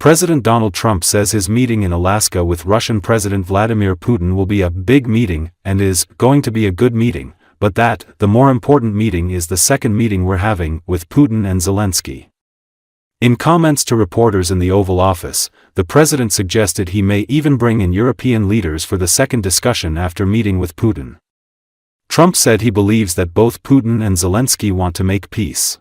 President Donald Trump says his meeting in Alaska with Russian President Vladimir Putin will be a big meeting and is going to be a good meeting, but that the more important meeting is the second meeting we're having with Putin and Zelensky. In comments to reporters in the Oval Office, the president suggested he may even bring in European leaders for the second discussion after meeting with Putin. Trump said he believes that both Putin and Zelensky want to make peace.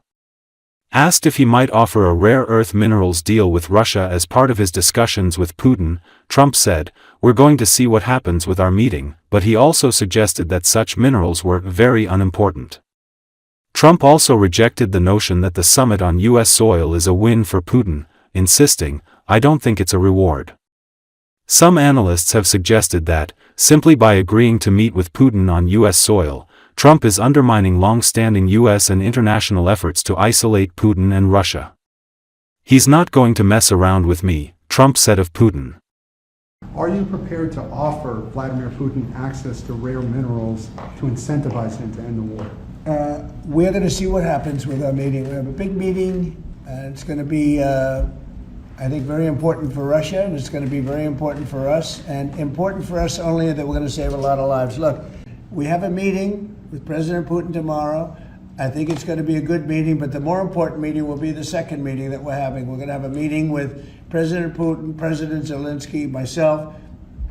Asked if he might offer a rare earth minerals deal with Russia as part of his discussions with Putin, Trump said, "We're going to see what happens with our meeting," but he also suggested that such minerals were very unimportant. Trump also rejected the notion that the summit on U.S. soil is a win for Putin, insisting, "I don't think it's a reward." Some analysts have suggested that, simply by agreeing to meet with Putin on U.S. soil, Trump is undermining long-standing U.S. and international efforts to isolate Putin and Russia. "He's not going to mess around with me," Trump said of Putin. Are you prepared to offer Vladimir Putin access to rare minerals to incentivize him to end the war? We're going to see what happens with our meeting. We have a big meeting. It's going to be, I think, very important for Russia, and it's going to be very important for us, and important for us only that we're going to save a lot of lives. Look, we have a meeting with President Putin tomorrow. I think it's going to be a good meeting, but the more important meeting will be the second meeting that we're having. We're going to have a meeting with President Putin, President Zelensky, myself,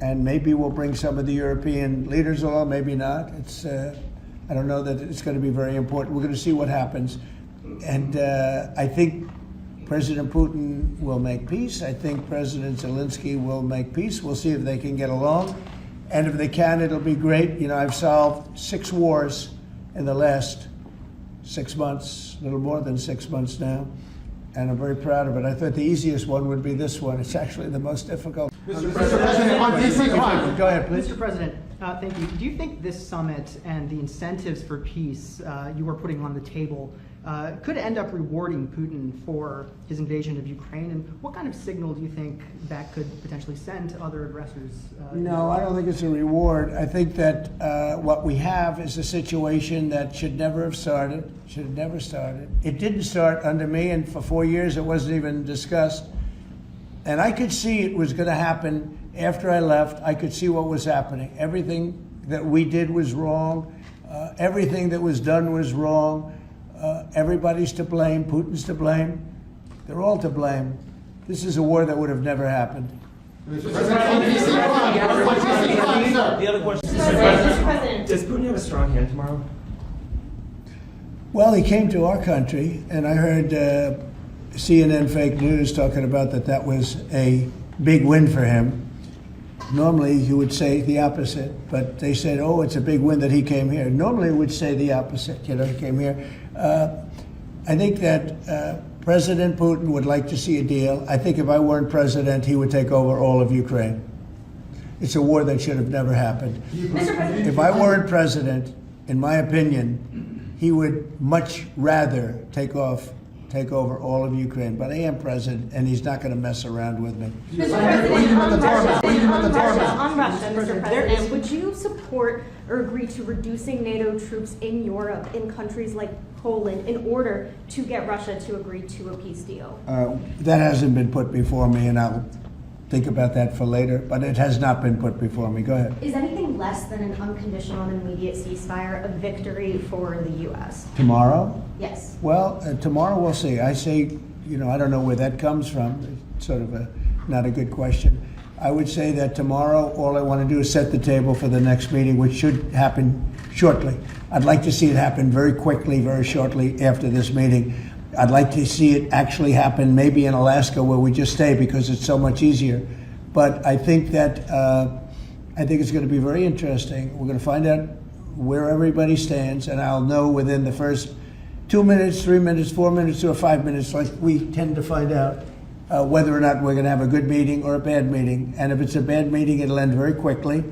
and maybe we'll bring some of the European leaders along, maybe not. I don't know that it's going to be very important. We're going to see what happens. And I think President Putin will make peace. I think President Zelensky will make peace. We'll see if they can get along. And if they can, it'll be great. You know, I've solved 6 wars in the last 6 months, a little more than 6 months now. And I'm very proud of it. I thought the easiest one would be this one. It's actually the most difficult. Mr. President, go ahead, please. Mr. President, thank you. Do you think this summit and the incentives for peace you are putting on the table could end up rewarding Putin for his invasion of Ukraine? And what kind of signal do you think that could potentially send to other aggressors? No, I don't think it's a reward. I think that what we have is a situation that should never have started, should have never started. It didn't start under me, and for 4 years it wasn't even discussed. And I could see it was going to happen after I left. I could see what was happening. Everything that we did was wrong. Everything that was done was wrong. Everybody's to blame. Putin's to blame. They're all to blame. This is a war that would have never happened. The other question is, does Putin have a strong hand tomorrow? Well, he came to our country, and I heard CNN fake news talking about that was a big win for him. Normally, you would say the opposite, but they said, "Oh, it's a big win that he came here." Normally, we would say the opposite. You know, he came here. I think that President Putin would like to see a deal. I think if I weren't president, he would take over all of Ukraine. It's a war that should have never happened. If I weren't president, in my opinion, he would much rather take over all of Ukraine. But I am president, and he's not going to mess around with me. Mr. President, on Russia, Mr. President, would you support or agree to reducing NATO troops in Europe, in countries like Poland, in order to get Russia to agree to a peace deal? That hasn't been put before me, and I'll think about that for later, but it has not been put before me. Go ahead. Is anything less than an unconditional and immediate ceasefire a victory for the U.S.? Tomorrow? Yes. Well, tomorrow we'll see. I say, I don't know where that comes from. It's sort of not a good question. I would say that tomorrow all I want to do is set the table for the next meeting, which should happen shortly. I'd like to see it happen very quickly, very shortly after this meeting. I'd like to see it actually happen maybe in Alaska, where we just stay because it's so much easier. But I think that it's going to be very interesting. We're going to find out where everybody stands, and I'll know within the first 2 minutes, 3 minutes, 4 minutes, or 5 minutes, like we tend to find out, whether or not we're going to have a good meeting or a bad meeting. And if it's a bad meeting, it'll end very quickly.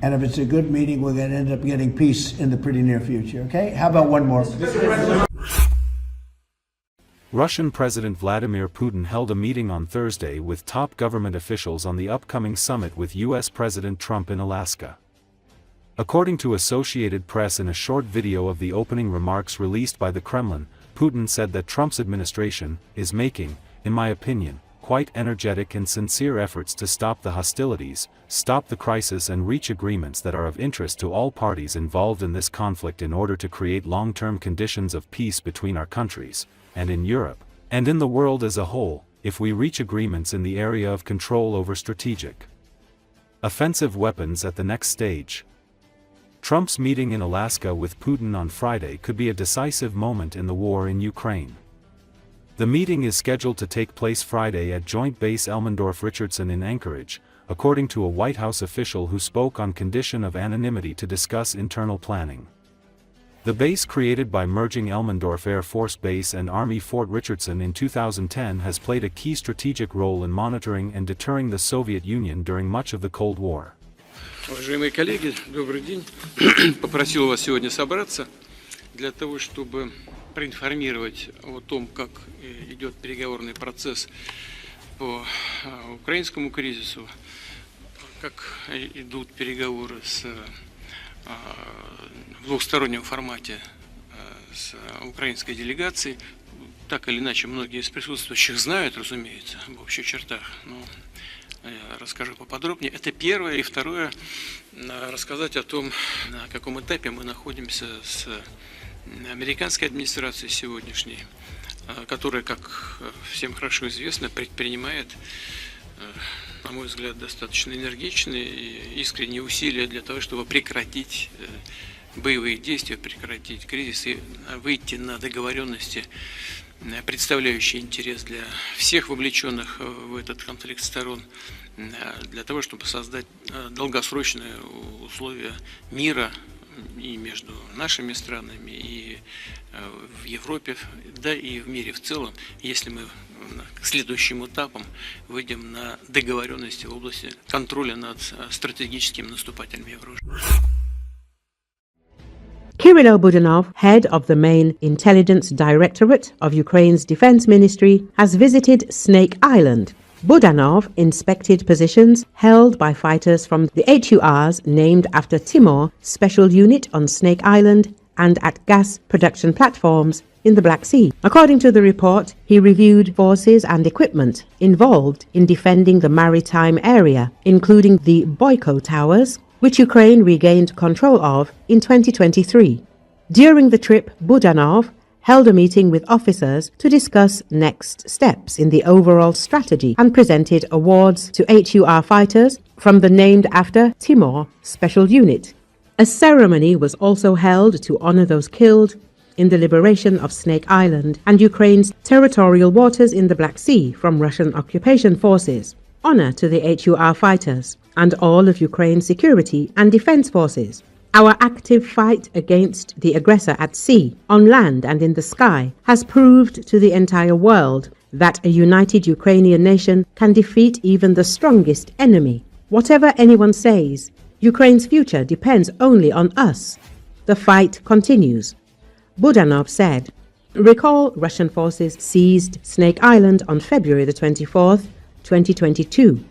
And if it's a good meeting, we're going to end up getting peace in the pretty near future. Okay? How about one more? Russian President Vladimir Putin held a meeting on Thursday with top government officials on the upcoming summit with U.S. President Trump in Alaska. According to Associated Press, in a short video of the opening remarks released by the Kremlin, Putin said that Trump's administration is making, in my opinion, quite energetic and sincere efforts to stop the hostilities, stop the crisis and reach agreements that are of interest to all parties involved in this conflict in order to create long-term conditions of peace between our countries, and in Europe, and in the world as a whole, if we reach agreements in the area of control over strategic offensive weapons at the next stage. Trump's meeting in Alaska with Putin on Friday could be a decisive moment in the war in Ukraine. The meeting is scheduled to take place Friday at Joint Base Elmendorf-Richardson in Anchorage, according to a White House official who spoke on condition of anonymity to discuss internal planning. The base, created by merging Elmendorf Air Force Base and Army Fort Richardson in 2010, has played a key strategic role in monitoring and deterring the Soviet Union during much of the Cold War. Уважаемые коллеги, добрый день. Попросил вас сегодня собраться для того, чтобы проинформировать о том, как идет переговорный процесс по украинскому кризису, как идут переговоры в двухстороннем формате с украинской делегацией. Так или иначе, многие из присутствующих знают, разумеется, в общих чертах, но я расскажу поподробнее. Это первое. И второе, рассказать о том, на каком этапе мы находимся с американской администрацией сегодняшней, которая, как всем хорошо известно, предпринимает, на мой взгляд, достаточно энергичные и искренние усилия для того, чтобы прекратить боевые действия, прекратить кризис и выйти на договоренности, представляющие интерес для всех вовлеченных в этот конфликт сторон, для того, чтобы создать долгосрочные условия мира и между нашими странами, и в Европе, да и в мире в целом, если мы к следующим этапам выйдем на договоренности в области контроля над стратегическими наступательными вооружениями. Kirill Budanov, head of the main intelligence directorate of Ukraine's defense ministry, has visited Snake Island. Budanov inspected positions held by fighters from the HURs named after Timor Special Unit on Snake Island and at gas production platforms in the Black Sea. According to the report, he reviewed forces and equipment involved in defending the maritime area, including the Boyko Towers, which Ukraine regained control of in 2023. During the trip, Budanov held a meeting with officers to discuss next steps in the overall strategy and presented awards to HUR fighters from the named after Timor Special Unit. A ceremony was also held to honor those killed in the liberation of Snake Island and Ukraine's territorial waters in the Black Sea from Russian occupation forces. Honor to the HUR fighters and all of Ukraine's security and defense forces. Our active fight against the aggressor at sea, on land and in the sky has proved to the entire world that a united Ukrainian nation can defeat even the strongest enemy. Whatever anyone says, Ukraine's future depends only on us. The fight continues, Budanov said. Recall Russian forces seized Snake Island on February the 24th, 2022,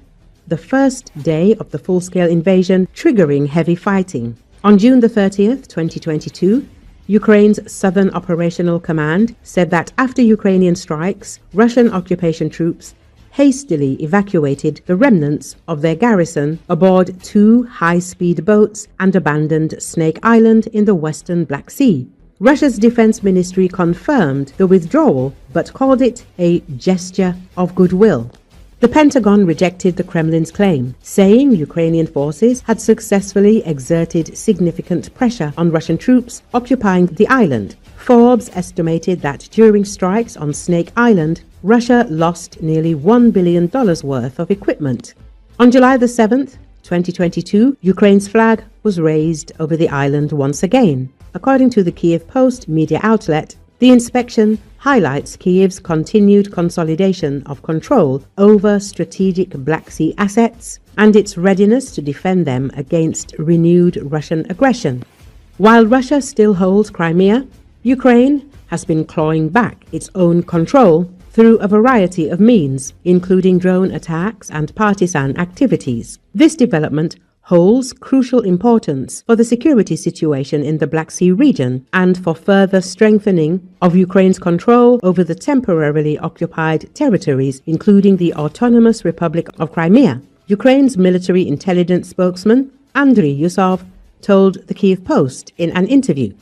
the first day of the full-scale invasion triggering heavy fighting. On June the 30th, 2022, Ukraine's Southern Operational Command said that after Ukrainian strikes, Russian occupation troops hastily evacuated the remnants of their garrison aboard 2 high-speed boats and abandoned Snake Island in the western Black Sea. Russia's defense ministry confirmed the withdrawal but called it a gesture of goodwill. The Pentagon rejected the Kremlin's claim, saying Ukrainian forces had successfully exerted significant pressure on Russian troops occupying the island. Forbes estimated that during strikes on Snake Island, Russia lost nearly $1 billion worth of equipment. On July the 7th, 2022, Ukraine's flag was raised over the island once again. According to the Kiev Post media outlet, the inspection highlights Kyiv's continued consolidation of control over strategic Black Sea assets and its readiness to defend them against renewed Russian aggression. While Russia still holds Crimea, Ukraine has been clawing back its own control through a variety of means, including drone attacks and partisan activities. This development holds crucial importance for the security situation in the Black Sea region and for further strengthening of Ukraine's control over the temporarily occupied territories, including the Autonomous Republic of Crimea. Ukraine's military intelligence spokesman, Andriy Yusov, told the Kyiv Post in an interview.